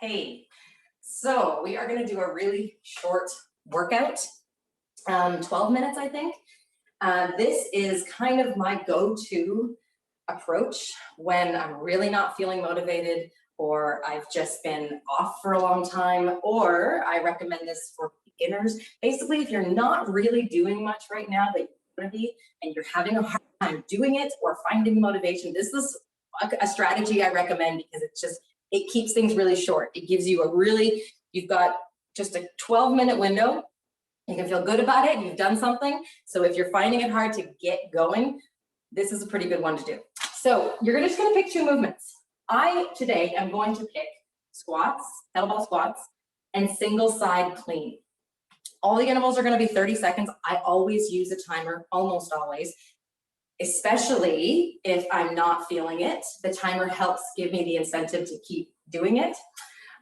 Okay, so we are going to do a really short workout, 12 minutes, I think. This is kind of my go-to approach when I'm really not feeling motivated, or I've just been off for a long time, or I recommend this for beginners. Basically, if you're not really doing much right now that you want to be, and you're having a hard time doing it or finding motivation, this is a strategy I recommend because it keeps things really short. It gives you you've got just a 12-minute window. You can feel good about it. You've done something. So if you're finding it hard to get going, this is a pretty good one to do. So you're just going to pick two movements. I today am going to pick squats, kettlebell squats, and single side clean. All the intervals are going to be 30 seconds. I always use a timer, almost always, especially if I'm not feeling it. The timer helps give me the incentive to keep doing it.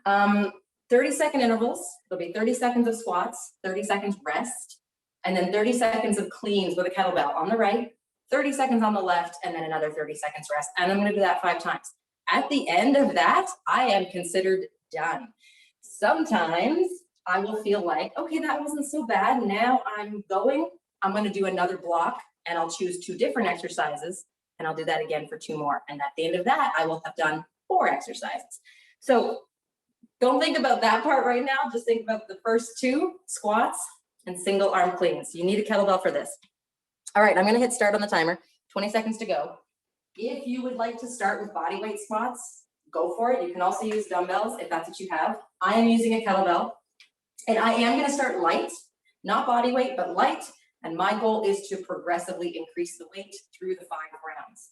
30-second intervals. There'll be 30 seconds of squats, 30 seconds rest, and then 30 seconds of cleans with a kettlebell on the right, 30 seconds on the left, and then another 30 seconds rest. And I'm going to do that 5 times. At the end of that, I am considered done. Sometimes I will feel like, okay, that wasn't so bad. Now I'm going to do another block, and I'll choose 2 different exercises, and I'll do that again for 2 more. And at the end of that, I will have done 4 exercises. So don't think about that part right now. Just think about the first 2, squats and single arm cleans. You need a kettlebell for this. All right, I'm going to hit start on the timer. 20 seconds to go. If you would like to start with body weight squats, go for it. You can also use dumbbells if that's what you have. I am using a kettlebell, and I am going to start light, not body weight, but light. And my goal is to progressively increase the weight through the 5 rounds.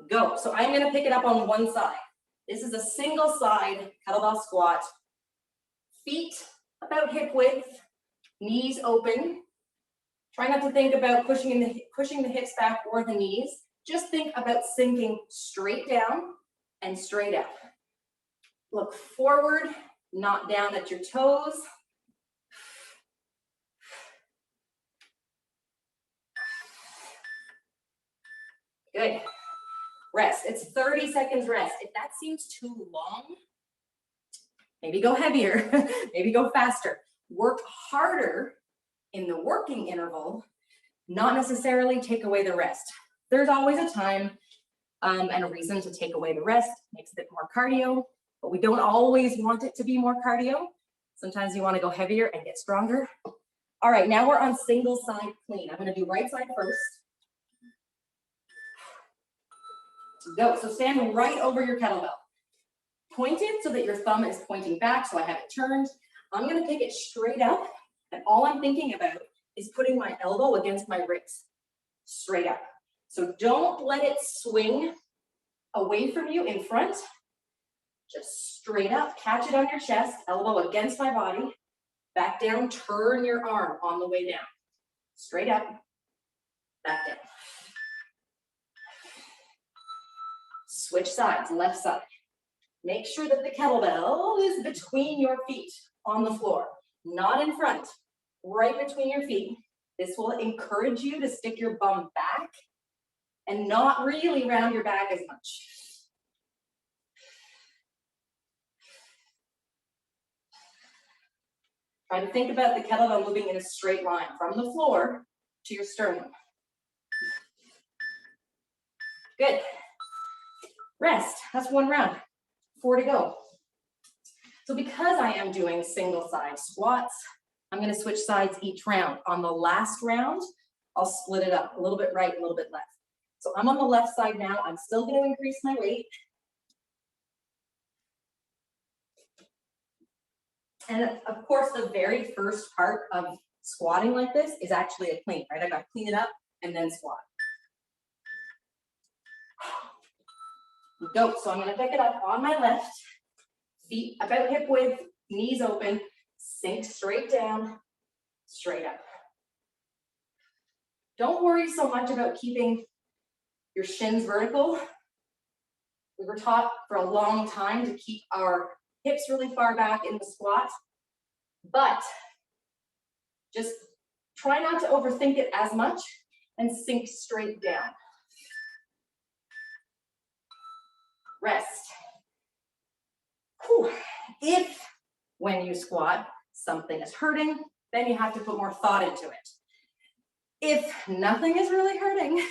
Go. So I'm going to pick it up on one side. This is a single side kettlebell squat. Feet about hip width, knees open. Try not to think about pushing the hips back or the knees. Just think about sinking straight down and straight up. Look forward, not down at your toes. Good. Rest. It's 30 seconds rest. If that seems too long, maybe go heavier, maybe go faster. Work harder in the working interval, not necessarily take away the rest. There's always a time and a reason to take away the rest. Makes a bit more cardio, but we don't always want it to be more cardio. Sometimes you want to go heavier and get stronger. All right, now we're on single side clean. I'm going to do right side first. Go. So stand right over your kettlebell. Point it so that your thumb is pointing back, so I have it turned. I'm going to pick it straight up, and all I'm thinking about is putting my elbow against my ribs, straight up. So don't let it swing away from you in front. Just straight up, catch it on your chest, elbow against my body, back down, turn your arm on the way down. Straight up, back down. Switch sides, left side. Make sure that the kettlebell is between your feet on the floor, not in front, right between your feet. This will encourage you to stick your bum back and not really round your back as much. Try to think about the kettlebell moving in a straight line from the floor to your sternum. Good. Rest. That's 1 round. 4 to go. So because I am doing single side squats, I'm going to switch sides each round. On the last round, I'll split it up a little bit right, a little bit left. So I'm on the left side now. I'm still going to increase my weight. And of course, the very first part of squatting like this is actually a clean, right? I got to clean it up and then squat. Go. So I'm going to pick it up on my left, feet about hip width, knees open, sink straight down, straight up. Don't worry so much about keeping your shins vertical. We were taught for a long time to keep our hips really far back in the squat, but just try not to overthink it as much and sink straight down. rest. Whew. If, when you squat, something is hurting, then you have to put more thought into it. If nothing is really hurting,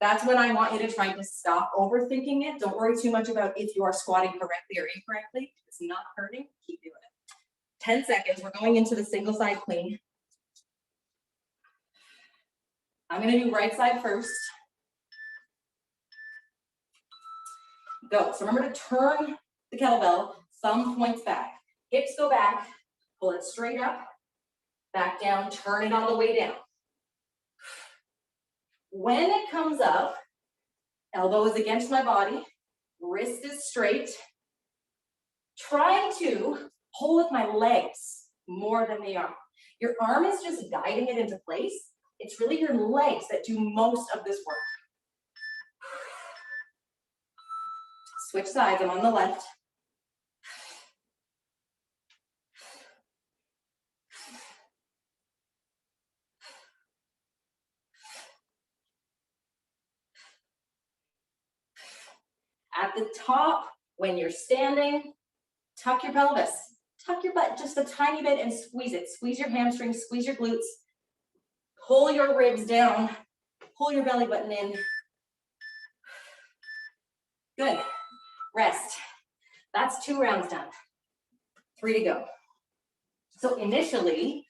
that's when I want you to try to stop overthinking it. Don't worry too much about if you are squatting correctly or incorrectly. If it's not hurting, keep doing it. 10 seconds, we're going into the single side clean. I'm gonna do right side first. Go. So remember to turn the kettlebell, thumb points back. Hips go back, pull it straight up, back down, turn it on the way down. When it comes up, elbow is against my body, wrist is straight. Trying to pull with my legs more than the arm. Your arm is just guiding it into place. It's really your legs that do most of this work. Switch sides, I'm on the left. At the top, when you're standing, tuck your pelvis, tuck your butt just a tiny bit and squeeze it. Squeeze your hamstrings, squeeze your glutes, pull your ribs down, pull your belly button in. Good, rest. That's 2 rounds done, 3 to go. So initially,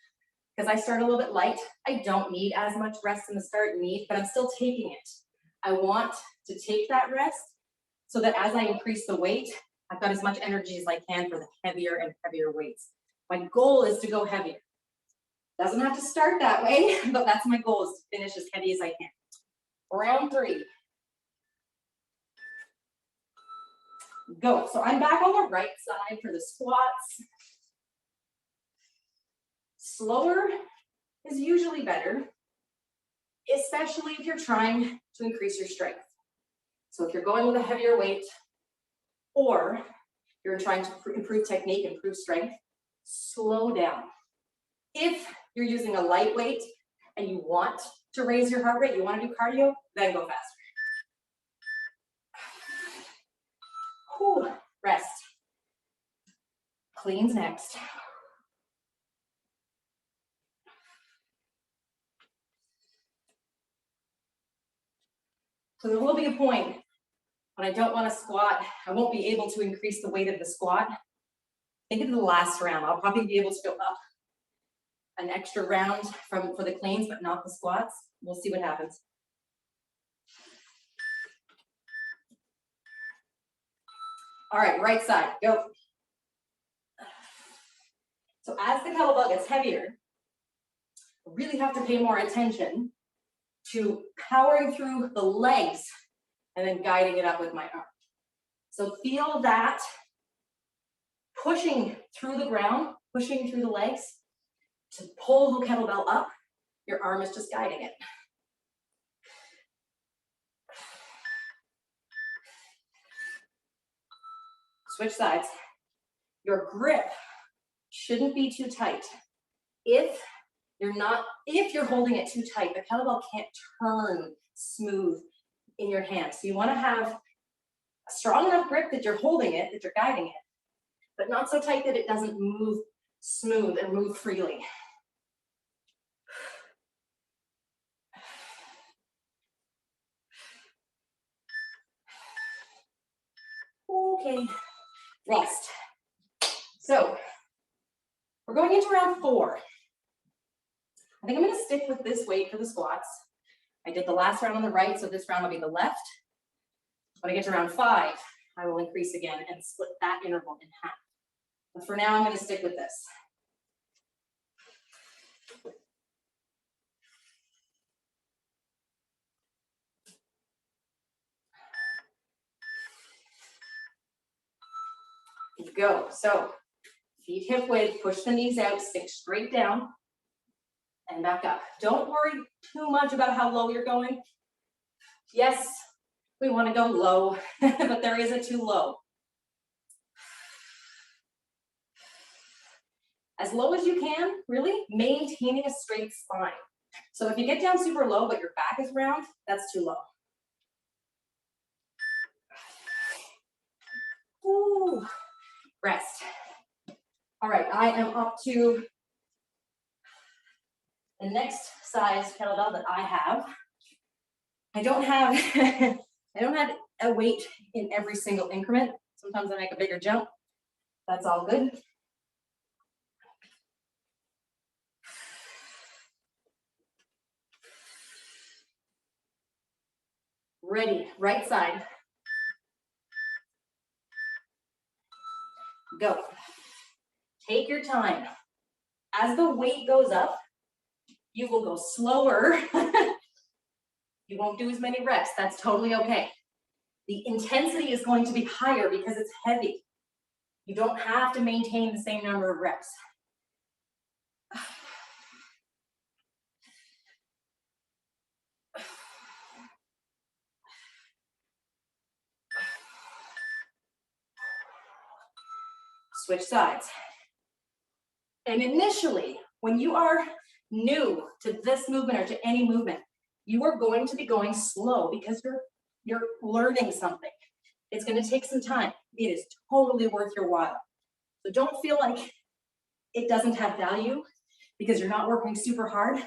because I start a little bit light, I don't need as much rest in the start, but I'm still taking it. I want to take that rest so that as I increase the weight, I've got as much energy as I can for the heavier and heavier weights. My goal is to go heavier. Doesn't have to start that way, but that's my goal, is to finish as heavy as I can. Round 3. Go. So I'm back on the right side for the squats. Slower is usually better, especially if you're trying to increase your strength. So if you're going with a heavier weight, or you're trying to improve technique, improve strength, slow down. If you're using a light weight and you want to raise your heart rate, you want to do cardio, then go faster. Whew. Rest. Cleans next. So there will be a point when I don't want to squat, I won't be able to increase the weight of the squat. Think of the last round. I'll probably be able to go up an extra round for the cleans, but not the squats. We'll see what happens. All right, right side, go. So as the kettlebell gets heavier, I really have to pay more attention to powering through the legs and then guiding it up with my arm. So feel that pushing through the ground, pushing through the legs to pull the kettlebell up. Your arm is just guiding it. Switch sides. Your grip shouldn't be too tight. If you're holding it too tight, the kettlebell can't turn smooth in your hand. So you want to have a strong enough grip that you're holding it, that you're guiding it, but not so tight that it doesn't move smooth and move freely. Okay, rest. So we're going into round 4. I think I'm going to stick with this weight for the squats. I did the last round on the right, so this round will be the left. When I get to round 5, I will increase again and split that interval in half. But for now, I'm going to stick with this. Go. So feet hip width, push the knees out, stick straight down, and back up. Don't worry too much about how low you're going. Yes, we want to go low, but there is a too low. As low as you can, really, maintaining a straight spine. So if you get down super low, but your back is round, that's too low. Whew. Rest. All right, I am up to the next size kettlebell that I have. I don't have I don't have a weight in every single increment. Sometimes I make a bigger jump. That's all good. Ready, right side. Go. Take your time. As the weight goes up, you will go slower. You won't do as many reps. That's totally okay. The intensity is going to be higher because it's heavy. You don't have to maintain the same number of reps. Switch sides. And initially, when you are new to this movement or to any movement, you are going to be going slow because you're learning something. It's going to take some time. It is totally worth your while. So don't feel like it doesn't have value because you're not working super hard.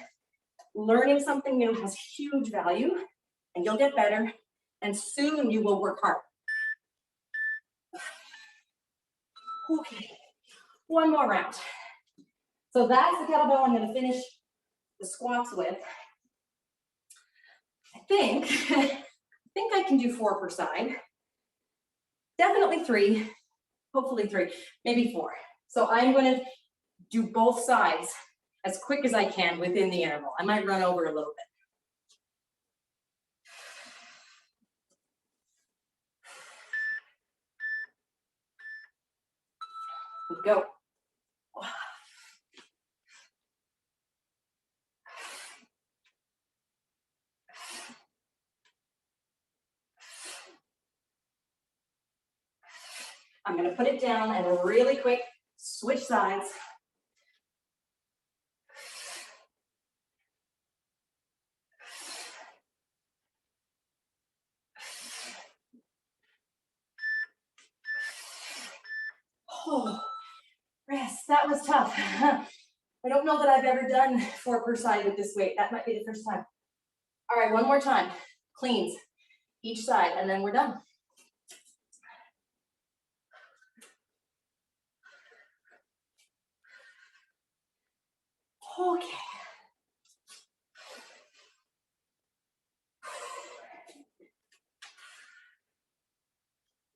Learning something new has huge value, and you'll get better, and soon you will work hard. Okay, one more round. So that's the kettlebell I'm going to finish the squats with. I think I can do 4 per side. Definitely 3, hopefully 3, maybe 4. So I'm going to do both sides as quick as I can within the interval. I might run over a little bit. Go. I'm going to put it down and really quick switch sides. Oh, rest. That was tough. I don't know that I've ever done 4 per side with this weight. That might be the first time. All right, one more time. Cleans each side, and then we're done. Okay.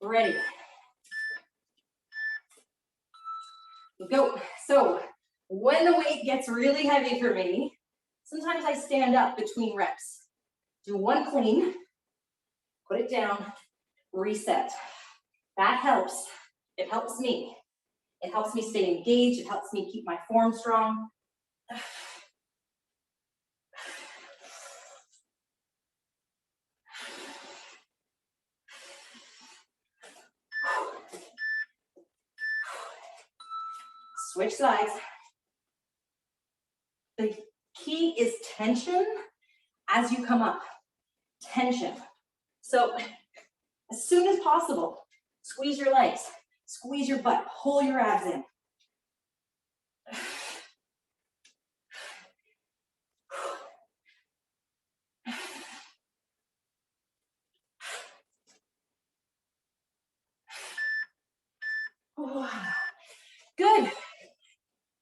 Ready. Go. So when the weight gets really heavy for me, sometimes I stand up between reps. Do 1 clean, put it down, reset. That helps. It helps me. It helps me stay engaged. It helps me keep my form strong. Switch sides. The key is tension as you come up. Tension. So as soon as possible, squeeze your legs, squeeze your butt, pull your abs in. Good.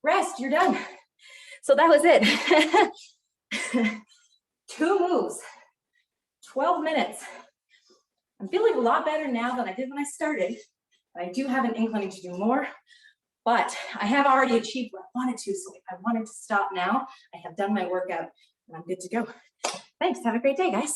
Rest, you're done. So that was it. 2 moves, 12 minutes. I'm feeling a lot better now than I did when I started. I do have an inkling to do more, but I have already achieved what I wanted to. So if I wanted to stop now, I have done my workout and I'm good to go. Thanks. Have a great day, guys.